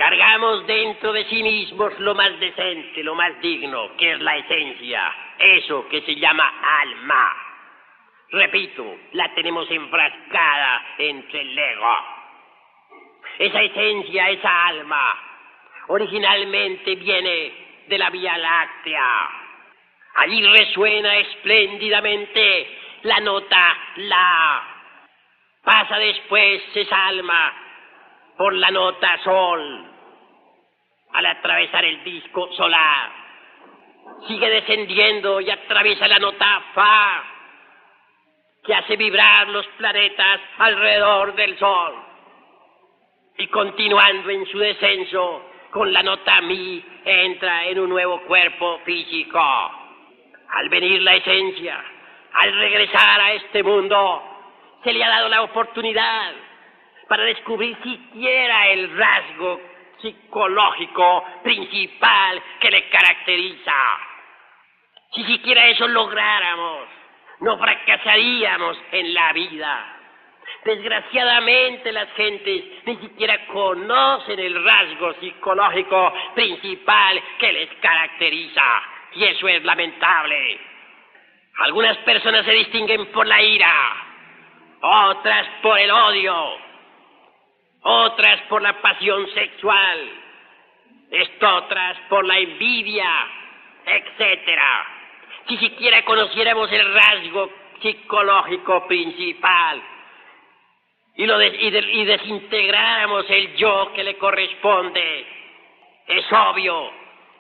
Cargamos dentro de sí mismos lo más decente, lo más digno, que es la esencia, eso que se llama alma. Repito, la tenemos enfrascada entre el ego. Esa esencia, esa alma, originalmente viene de la Vía Láctea. Allí resuena espléndidamente la nota La. Pasa después esa alma por la nota Sol, al atravesar el disco solar. Sigue descendiendo y atraviesa la nota Fa, que hace vibrar los planetas alrededor del Sol. Y continuando en su descenso, con la nota Mi, entra en un nuevo cuerpo físico. Al venir la esencia, al regresar a este mundo, se le ha dado la oportunidad para descubrir siquiera el rasgo psicológico principal que le caracteriza. Si siquiera eso lográramos, no fracasaríamos en la vida. Desgraciadamente las gentes ni siquiera conocen el rasgo psicológico principal que les caracteriza, y eso es lamentable. Algunas personas se distinguen por la ira, otras por el odio, otras por la pasión sexual, otras por la envidia, etc. Si siquiera conociéramos el rasgo psicológico principal y desintegráramos el yo que le corresponde, es obvio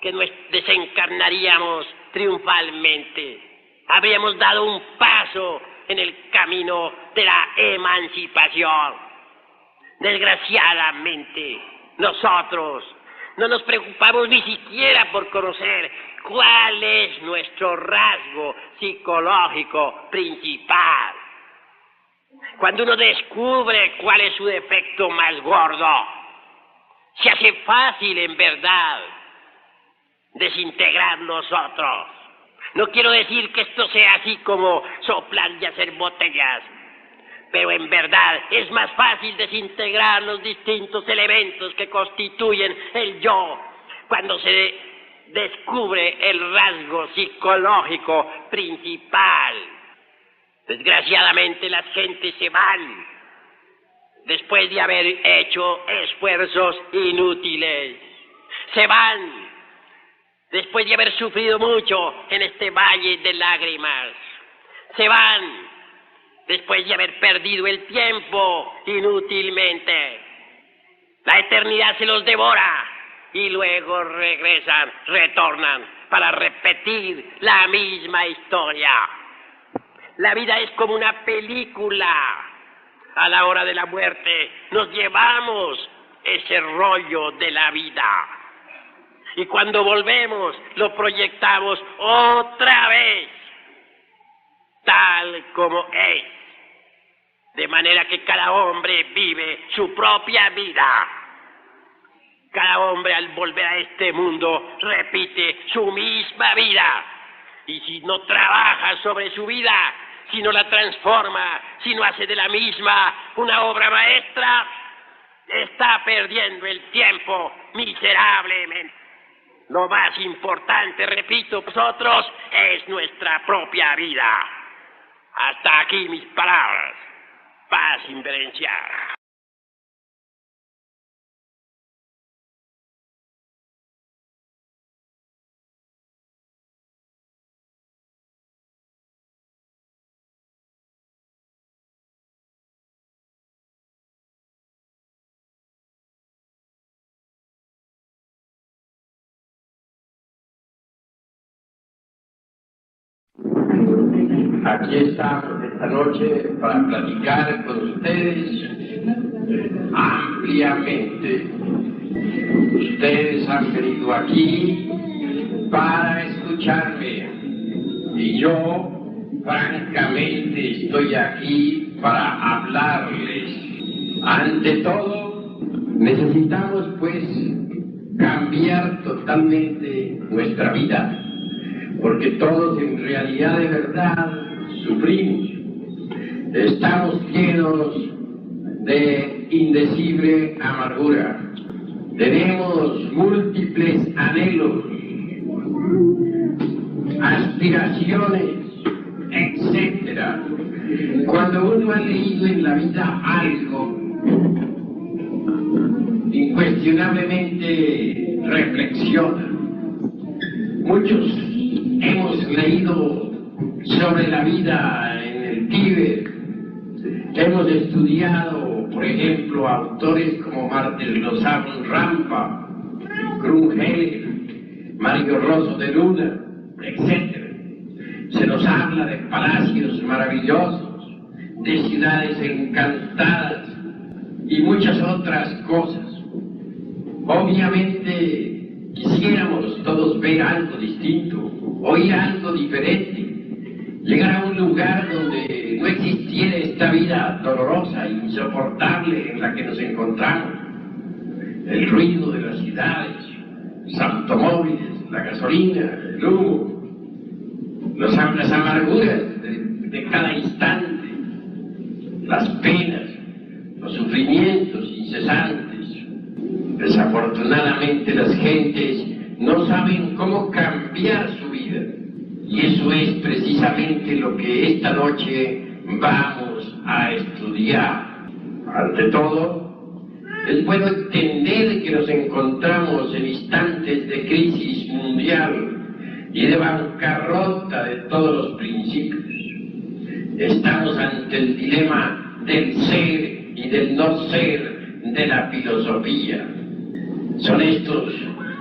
que nos desencarnaríamos triunfalmente. Habríamos dado un paso en el camino de la emancipación. Desgraciadamente, nosotros no nos preocupamos ni siquiera por conocer cuál es nuestro rasgo psicológico principal. Cuando uno descubre cuál es su defecto más gordo, se hace fácil, en verdad, desintegrar nosotros. No quiero decir que esto sea así como soplar y hacer botellas, pero en verdad es más fácil desintegrar los distintos elementos que constituyen el yo cuando se descubre el rasgo psicológico principal. Desgraciadamente las gentes se van después de haber hecho esfuerzos inútiles. Se van después de haber sufrido mucho en este valle de lágrimas. Se van después de haber perdido el tiempo inútilmente. La eternidad se los devora y luego retornan para repetir la misma historia. La vida es como una película. A la hora de la muerte nos llevamos ese rollo de la vida. Y cuando volvemos lo proyectamos otra vez, tal como es. De manera que cada hombre vive su propia vida. Cada hombre al volver a este mundo repite su misma vida. Y si no trabaja sobre su vida, si no la transforma, si no hace de la misma una obra maestra, está perdiendo el tiempo miserablemente. Lo más importante, repito, nosotros, es nuestra propia vida. Hasta aquí mis palabras. Paz inverenciar. Aquí estamos esta noche para platicar con ustedes ampliamente. Ustedes han venido aquí para escucharme y yo, francamente, estoy aquí para hablarles. Ante todo, necesitamos, pues, cambiar totalmente nuestra vida, porque todos en realidad de verdad sufrimos. Estamos llenos de indecible amargura. tenemos múltiples anhelos, aspiraciones, etc. Cuando uno ha leído en la vida algo, incuestionablemente reflexiona. Muchos hemos leído sobre la vida en el Tíbet, hemos estudiado, por ejemplo, autores como Martín Lozano Rampa, Krumheller, Mario Rosso de Luna, etc. Se nos habla de palacios maravillosos, de ciudades encantadas y muchas otras cosas. Obviamente quisiéramos todos ver algo distinto, oír algo diferente, llegar a un lugar donde no existiera esta vida dolorosa e insoportable en la que nos encontramos. El ruido de las ciudades, los automóviles, la gasolina, el humo, las amarguras de cada instante, las penas, los sufrimientos incesantes. Desafortunadamente las gentes no saben cómo cambiar su vida, y eso es precisamente lo que esta noche vamos a estudiar. Ante todo, es bueno entender que nos encontramos en instantes de crisis mundial y de bancarrota de todos los principios. Estamos ante el dilema del ser y del no ser de la filosofía. Son estos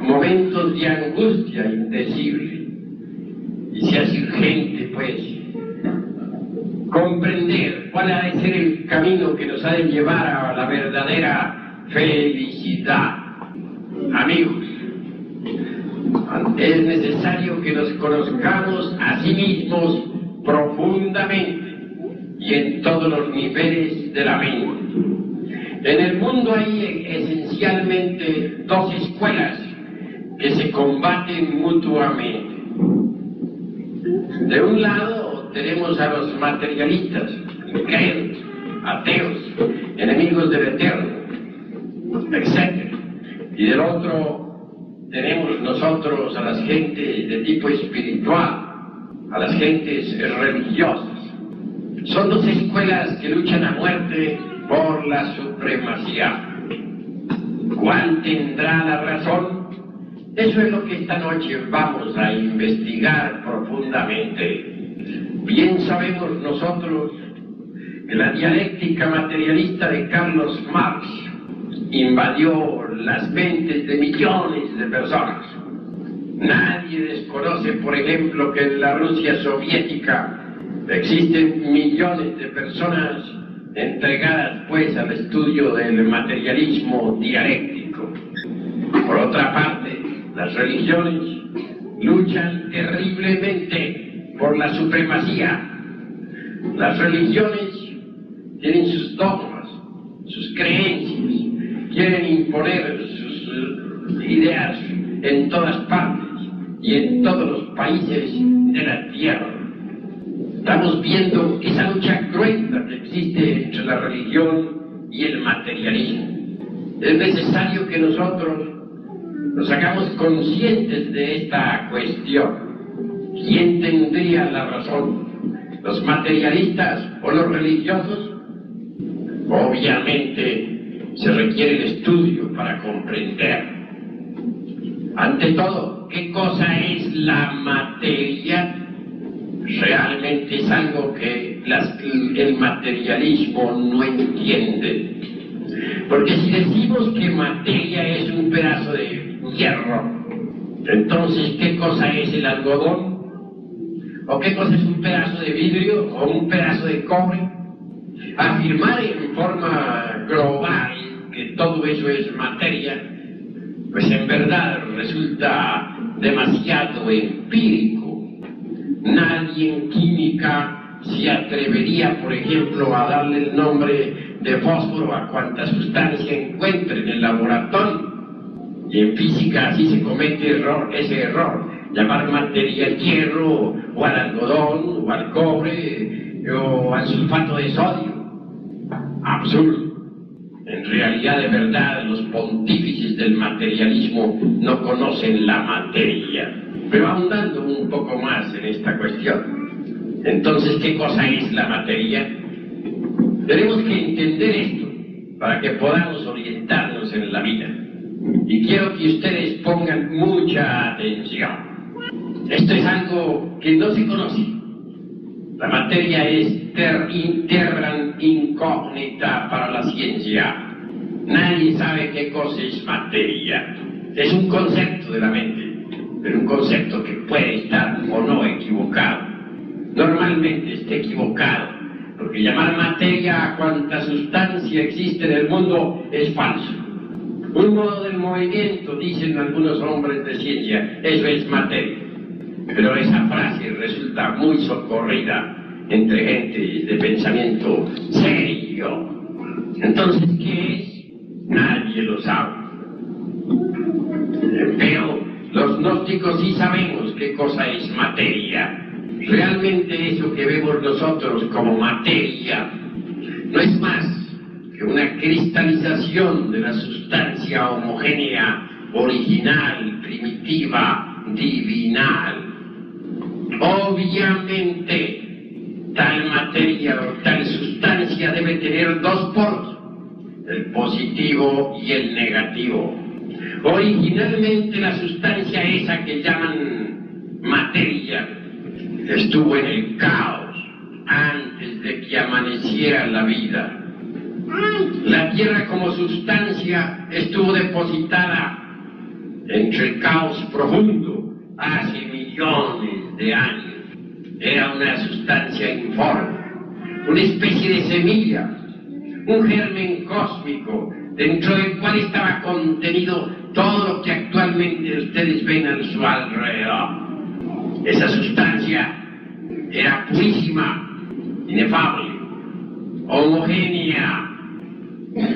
momentos de angustia indecible, y se hace urgente, pues, comprender cuál ha de ser el camino que nos ha de llevar a la verdadera felicidad. Amigos, es necesario que nos conozcamos a sí mismos profundamente y en todos los niveles de la mente. En el mundo hay esencialmente dos escuelas que se combaten mutuamente. De un lado tenemos a los materialistas, incrédulos, ateos, enemigos del eterno, etc. Y del otro tenemos nosotros a las gentes de tipo espiritual, a las gentes religiosas. Son dos escuelas que luchan a muerte por la supremacía. ¿Cuál tendrá la razón? Eso es lo que esta noche vamos a investigar profundamente. Bien sabemos nosotros que la dialéctica materialista de Carlos Marx invadió las mentes de millones de personas. Nadie desconoce, por ejemplo, que en la Rusia soviética existen millones de personas entregadas, pues, al estudio del materialismo dialéctico. Por otra parte, las religiones luchan terriblemente por la supremacía. Las religiones tienen sus dogmas, sus creencias, quieren imponer sus ideas en todas partes y en todos los países de la tierra. Estamos viendo esa lucha cruenta que existe entre la religión y el materialismo. Es necesario que nosotros nos hagamos conscientes de esta cuestión. ¿Quién tendría la razón? ¿Los materialistas o los religiosos? Obviamente se requiere el estudio para comprender. Ante todo, ¿qué cosa es la materia? Realmente es algo que el materialismo no entiende. Porque si decimos que materia es un pedazo de hierro, entonces ¿qué cosa es el algodón? ¿O qué cosa es un pedazo de vidrio o un pedazo de cobre? Afirmar en forma global que todo eso es materia, pues en verdad resulta demasiado empírico. Nadie en química se atrevería, por ejemplo, a darle el nombre de fósforo a cuanta sustancia encuentre en el laboratorio. Y en física así se comete ese error, llamar materia al hierro, o al algodón, o al cobre, o al sulfato de sodio. Absurdo. En realidad, de verdad, los pontífices del materialismo no conocen la materia. Pero ahondando un poco más en esta cuestión, entonces, ¿qué cosa es la materia? Tenemos que entender esto para que podamos orientarnos en la vida. Y quiero que ustedes pongan mucha atención. Esto es algo que no se conoce. La materia es terra incógnita para la ciencia. Nadie sabe qué cosa es materia. Es un concepto de la mente, pero un concepto que puede estar o no equivocado. Normalmente está equivocado, porque llamar materia a cuanta sustancia existe en el mundo es falso. Un modo del movimiento, dicen algunos hombres de ciencia, eso es materia. Pero esa frase resulta muy socorrida entre gente de pensamiento serio. Entonces, ¿qué es? Nadie lo sabe. Pero los gnósticos sí sabemos qué cosa es materia. Realmente eso que vemos nosotros como materia no es más que una cristalización de la sustancia homogénea, original, primitiva, divinal. Obviamente, tal materia o tal sustancia debe tener dos polos, el positivo y el negativo. Originalmente la sustancia esa que llaman materia estuvo en el caos antes de que amaneciera la vida. La tierra como sustancia estuvo depositada entre el caos profundo hace millones de años. Era una sustancia informe, una especie de semilla, un germen cósmico dentro del cual estaba contenido todo lo que actualmente ustedes ven a su alrededor. Esa sustancia era purísima, inefable, homogénea.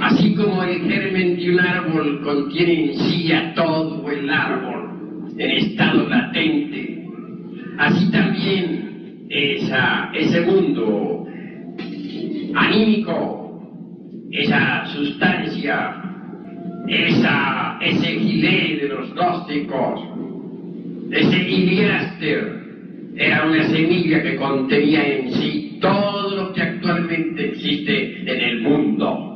Así como el germen de un árbol contiene en sí a todo el árbol en estado latente, así también ese mundo anímico, esa sustancia, ese gilé de los gnósticos, ese iliáster, era una semilla que contenía en sí todo lo que actualmente existe en el mundo.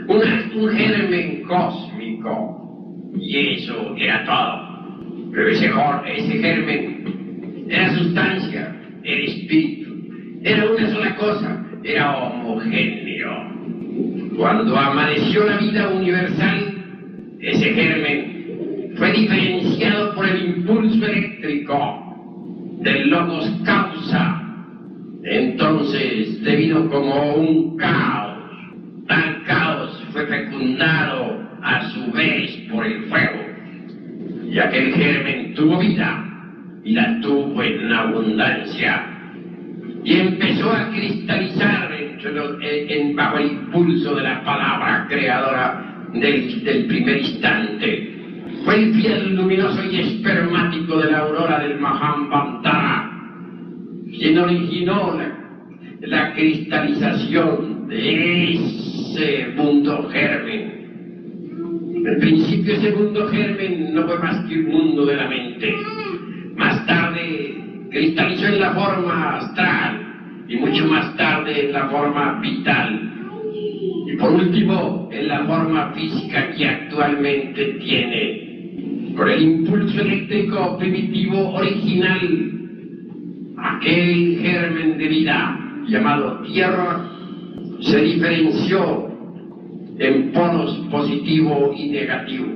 Un germen cósmico, y eso era todo. Pero ese germen era sustancia, era espíritu, era una sola cosa, era homogéneo. Cuando amaneció la vida universal, ese germen fue diferenciado por el impulso eléctrico del logos causa. Entonces, debido como un caos, tal caos fue fecundado a su vez por el fuego. Y aquel germen tuvo vida, y la tuvo en abundancia. Y empezó a cristalizar bajo el impulso de la palabra creadora del primer instante. Fue el fiel luminoso y espermático de la aurora del Mahamvantara quien originó la cristalización de ese mundo germen. En principio ese mundo germen no fue más que un mundo de la mente. Más tarde cristalizó en la forma astral y mucho más tarde en la forma vital. Y por último, en la forma física que actualmente tiene. Por el impulso eléctrico primitivo original, aquel germen de vida llamado tierra se diferenció en polos positivo y negativo.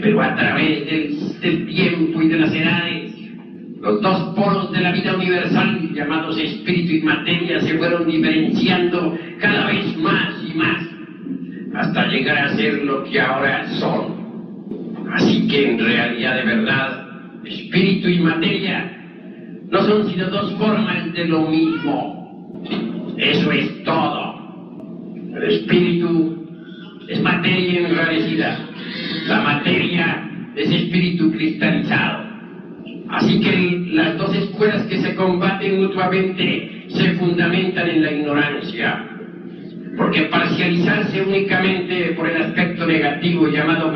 Pero a través del tiempo y de las edades, los dos polos de la vida universal, llamados espíritu y materia, se fueron diferenciando cada vez más y más, hasta llegar a ser lo que ahora son. Así que en realidad de verdad, espíritu y materia no son sino dos formas de lo mismo. Eso es todo. El espíritu es materia enrarecida. La materia es espíritu cristalizado. Así que las dos escuelas que se combaten mutuamente se fundamentan en la ignorancia. Porque parcializarse únicamente por el aspecto negativo llamado